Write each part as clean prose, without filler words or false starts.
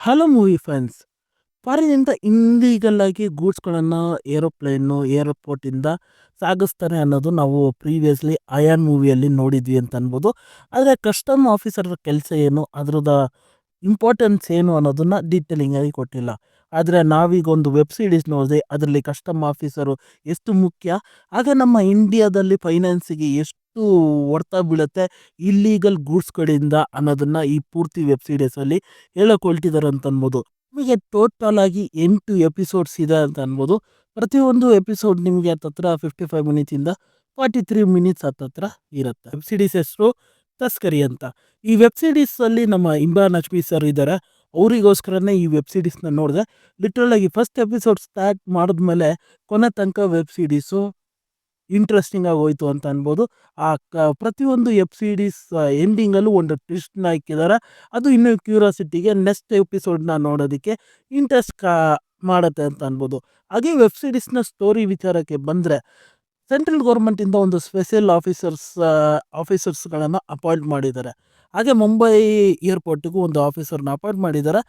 Hello movie fans. ಫಾರಿನಿಂದ illegal ಆಗಿ ಗೂಡ್ಸ್ಗಳನ್ನು aeroplane ಏರ್ಪೋರ್ಟಿಂದ ಸಾಗಿಸ್ತಾರೆ ಅನ್ನೋದು ನಾವು ಪ್ರೀವಿಯಸ್ಲಿ ಅಯಾನ್ ಮೂವಿಯಲ್ಲಿ ನೋಡಿದ್ವಿ ಅಂತ ಅನ್ಬೋದು. ಆದರೆ ಕಸ್ಟಮ್ ಆಫೀಸರ್ ಕೆಲಸ ಏನು, ಅದ್ರದ್ದು ಇಂಪಾರ್ಟೆನ್ಸ್ ಏನು ಅನ್ನೋದನ್ನ ಡೀಟೇಲಿಂಗ್ ಆಗಿ ಕೊಟ್ಟಿಲ್ಲ. ಆದರೆ ನಾವೀಗ ಒಂದು ವೆಬ್ ಸೀರೀಸ್ ನೋಡಿದೆ, ಅದರಲ್ಲಿ ಕಸ್ಟಮ್ ಆಫೀಸರು ಎಷ್ಟು ಮುಖ್ಯ, ಹಾಗೆ ನಮ್ಮ ಇಂಡಿಯಾದಲ್ಲಿ ಫೈನಾನ್ಸಿಗೆ ಎಷ್ಟು ಹೊಡ್ತ ಬೀಳುತ್ತೆ ಇಲ್ಲೀಗಲ್ ಗೂಡ್ಸ್ ಕಡೆಯಿಂದ ಅನ್ನೋದನ್ನ ಈ ಪೂರ್ತಿ ವೆಬ್ ಸೀರೀಸಲ್ಲಿ ಹೇಳಕೊಳ್ತಿದ್ದಾರೆ ಅಂತ ಅನ್ಬೋದು. ನಿಮಗೆ ಟೋಟಲ್ ಆಗಿ 8 ಎಪಿಸೋಡ್ಸ್ ಇದೆ ಅಂತ ಅನ್ಬೋದು. ಪ್ರತಿಯೊಂದು ಎಪಿಸೋಡ್ ನಿಮಗೆ ಹತ್ತತ್ರ 55 ಮಿನಿಟ್ಸಿಂದ 43 ಮಿನಿಟ್ಸ್ ಹತ್ತತ್ರ ಇರುತ್ತೆ. ವೆಬ್ ಸೀರೀಸ್ ಹೆಸರು ತಸ್ಕರಿ ಅಂತ. ಈ ವೆಬ್ ಸೀರೀಸ್ ಅಲ್ಲಿ ನಮ್ಮ ಇಮ್ರಾನ್ ಹಶ್ಮಿ ಸರ್ ಇದ್ದಾರೆ. ಅವರಿಗೋಸ್ಕರನೇ ಈ ವೆಬ್ ಸೀರೀಸ್ನ ನೋಡಿದೆ. ಲಿಟ್ರಲ್ ಆಗಿ ಫಸ್ಟ್ ಎಪಿಸೋಡ್ ಸ್ಟಾರ್ಟ್ ಮಾಡಿದ್ಮೇಲೆ ಕೊನೆ ತನಕ ವೆಬ್ ಸೀರೀಸು ಇಂಟ್ರೆಸ್ಟಿಂಗ್ ಆಗಿ ಹೋಯ್ತು ಅಂತ ಅನ್ಬೋದು. ಪ್ರತಿಯೊಂದು ವೆಬ್ ಸೀರೀಸ್ ಎಂಡಿಂಗಲ್ಲೂ ಒಂದು ಟ್ವಿಸ್ಟ್ನ ಹಾಕಿದ್ದಾರೆ. ಅದು ಇನ್ನೂ ಕ್ಯೂರಿಯಾಸಿಟಿಗೆ ನೆಕ್ಸ್ಟ್ ಎಪಿಸೋಡ್ನ ನೋಡೋದಕ್ಕೆ ಇಂಟ್ರೆಸ್ಟ್ ಮಾಡುತ್ತೆ ಅಂತ ಅನ್ಬೋದು. ಹಾಗೆ ವೆಬ್ ಸೀರೀಸ್ನ ಸ್ಟೋರಿ ವಿಚಾರಕ್ಕೆ ಬಂದರೆ, ಸೆಂಟ್ರಲ್ ಗೌರ್ಮೆಂಟಿಂದ ಒಂದು ಸ್ಪೆಷಲ್ ಆಫೀಸರ್ಸ್ಗಳನ್ನು ಅಪಾಯಿಂಟ್ ಮಾಡಿದ್ದಾರೆ. ಹಾಗೆ ಮುಂಬೈ ಏರ್ಪೋರ್ಟಿಗೂ ಒಂದು ಆಫೀಸರ್ನ ಅಪಾಯಿಂಟ್ ಮಾಡಿದ್ದಾರೆ,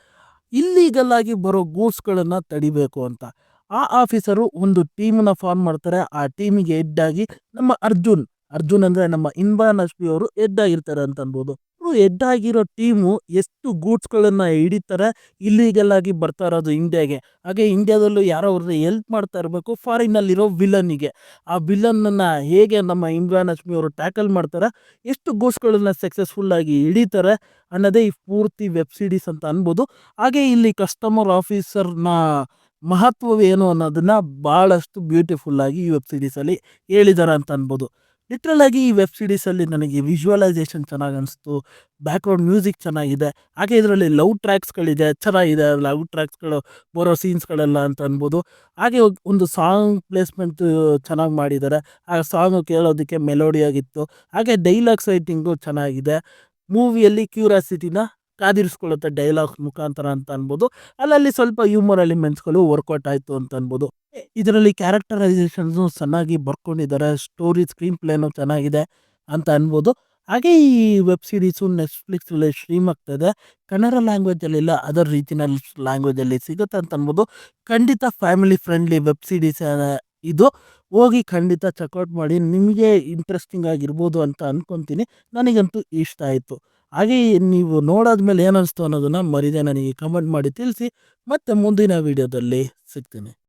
ಇಲ್ಲೀಗಲ್ ಆಗಿ ಬರೋ ಗೂಡ್ಸ್ಗಳನ್ನು ತಡಿಬೇಕು ಅಂತ. ಆ ಆಫೀಸರು ಒಂದು ಟೀಮನ್ನ ಫಾರ್ಮ್ ಮಾಡ್ತಾರೆ. ಆ ಟೀಮಿಗೆ ಹೆಡ್ ಆಗಿ ನಮ್ಮ ಅರ್ಜುನ್ ಅಂದರೆ ನಮ್ಮ ಇಮ್ರಾನ್ ಹಶ್ಮಿ ಅವರು ಹೆಡ್ ಆಗಿರ್ತಾರೆ ಅಂತ ಅನ್ಬೋದು. ಇವರು ಹೆಡ್ ಆಗಿರೋ ಟೀಮು ಎಷ್ಟು ಗೂಡ್ಸ್ಗಳನ್ನು ಹಿಡಿತಾರೆ ಇಲ್ಲೀಗಲ್ ಆಗಿ ಬರ್ತಾ ಇರೋದು ಇಂಡಿಯಾಗೆ. ಹಾಗೆ ಇಂಡಿಯಾದಲ್ಲೂ ಯಾರೋ ಅವ್ರನ್ನ ಹೆಲ್ಪ್ ಮಾಡ್ತಾ ಇರಬೇಕು ಫಾರಿನ್ನಲ್ಲಿರೋ ವಿಲನ್ನಿಗೆ. ಆ ವಿಲನ್ನನ್ನು ಹೇಗೆ ನಮ್ಮ ಇಮ್ರಾನ್ ಹಶ್ಮಿ ಅವರು ಟ್ಯಾಕಲ್ ಮಾಡ್ತಾರೆ, ಎಷ್ಟು ಗೂಡ್ಸ್ಗಳನ್ನು ಸಕ್ಸಸ್ಫುಲ್ಲಾಗಿ ಹಿಡಿತಾರೆ ಅನ್ನೋದೇ ಈ ಪೂರ್ತಿ ವೆಬ್ ಸೀರೀಸ್ ಅಂತ ಅನ್ಬೋದು. ಹಾಗೆ ಇಲ್ಲಿ ಕಸ್ಟಮರ್ ಆಫೀಸರ್ನ ಮಹತ್ವವೇನು ಅನ್ನೋದನ್ನ ಭಾಳಷ್ಟು ಬ್ಯೂಟಿಫುಲ್ಲಾಗಿ ಈ ವೆಬ್ ಸೀರೀಸಲ್ಲಿ ಹೇಳಿದ್ದಾರೆ ಅಂತ ಅನ್ಬೋದು. ಲಿಟ್ರಲ್ ಆಗಿ ಈ ವೆಬ್ ಸೀರೀಸಲ್ಲಿ ನನಗೆ ವಿಜುವಲೈಸೇಷನ್ ಚೆನ್ನಾಗಿ ಅನಿಸ್ತು, ಬ್ಯಾಕ್ಗ್ರೌಂಡ್ ಮ್ಯೂಸಿಕ್ ಚೆನ್ನಾಗಿದೆ, ಹಾಗೆ ಇದರಲ್ಲಿ ಲವ್ ಟ್ರ್ಯಾಕ್ಸ್ಗಳಿದೆ, ಚೆನ್ನಾಗಿದೆ ಲವ್ ಟ್ರ್ಯಾಕ್ಸ್ಗಳು ಬರೋ ಸೀನ್ಸ್ಗಳೆಲ್ಲ ಅಂತ ಅನ್ಬೋದು. ಹಾಗೆ ಒಂದು ಸಾಂಗ್ ಪ್ಲೇಸ್ಮೆಂಟ್ ಚೆನ್ನಾಗಿ ಮಾಡಿದ್ದಾರೆ. ಆ ಸಾಂಗು ಕೇಳೋದಕ್ಕೆ ಮೆಲೋಡಿಯಾಗಿತ್ತು. ಹಾಗೆ ಡೈಲಾಗ್ಸ್ ರೈಟಿಂಗು ಚೆನ್ನಾಗಿದೆ. ಮೂವಿಯಲ್ಲಿ ಕ್ಯೂರಿಯಾಸಿಟಿನ ಕಾದಿರಿಸ್ಕೊಳ್ಳುತ್ತೆ ಡೈಲಾಗ್ಸ್ ಮುಖಾಂತರ ಅಂತ ಅನ್ಬೋದು. ಅಲ್ಲಲ್ಲಿ ಸ್ವಲ್ಪ ಹ್ಯೂಮರ್ ಎಲಿಮೆಂಟ್ಸ್ಗಳು ವರ್ಕೌಟ್ ಆಯಿತು ಅಂತ ಅನ್ಬೋದು. ಇದರಲ್ಲಿ ಕ್ಯಾರೆಕ್ಟರೈಸೇಷನ್ಸು ಚೆನ್ನಾಗಿ ಬರ್ಕೊಂಡಿದ್ದಾರೆ, ಸ್ಟೋರಿ ಸ್ಕ್ರೀನ್ ಪ್ಲೇನು ಚೆನ್ನಾಗಿದೆ ಅಂತ ಅನ್ಬೋದು. ಹಾಗೆ ಈ ವೆಬ್ ಸೀರೀಸು ನೆಟ್ಫ್ಲಿಕ್ಸಲ್ಲಿ ಸ್ಟ್ರೀಮ್ ಆಗ್ತಾಯಿದೆ. ಕನ್ನಡ ಲ್ಯಾಂಗ್ವೇಜಲ್ಲಿಲ್ಲ, ಅದರ್ ರೀತಿನಲ್ಲಿ ಲ್ಯಾಂಗ್ವೇಜಲ್ಲಿ ಸಿಗುತ್ತೆ ಅಂತ ಅನ್ಬೋದು. ಖಂಡಿತ ಫ್ಯಾಮಿಲಿ ಫ್ರೆಂಡ್ಲಿ ವೆಬ್ ಸೀರೀಸ್ ಇದು. ಹೋಗಿ ಖಂಡಿತ ಚೆಕ್ಔಟ್ ಮಾಡಿ, ನಿಮಗೆ ಇಂಟ್ರೆಸ್ಟಿಂಗ್ ಆಗಿರ್ಬೋದು ಅಂತ ಅಂದ್ಕೊತೀನಿ. ನನಗಂತೂ ಇಷ್ಟ ಆಯಿತು. ಹಾಗೆ ನೀವು ನೋಡಾದ್ಮೇಲೆ ಏನಿಸ್ತು ಅನ್ನೋದನ್ನು ಮರಿದೆ ನನಗೆ ಕಮೆಂಟ್ ಮಾಡಿ ತಿಳಿಸಿ. ಮತ್ತೆ ಮುಂದಿನ ವೀಡಿಯೋದಲ್ಲಿ ಸಿಗ್ತೀನಿ.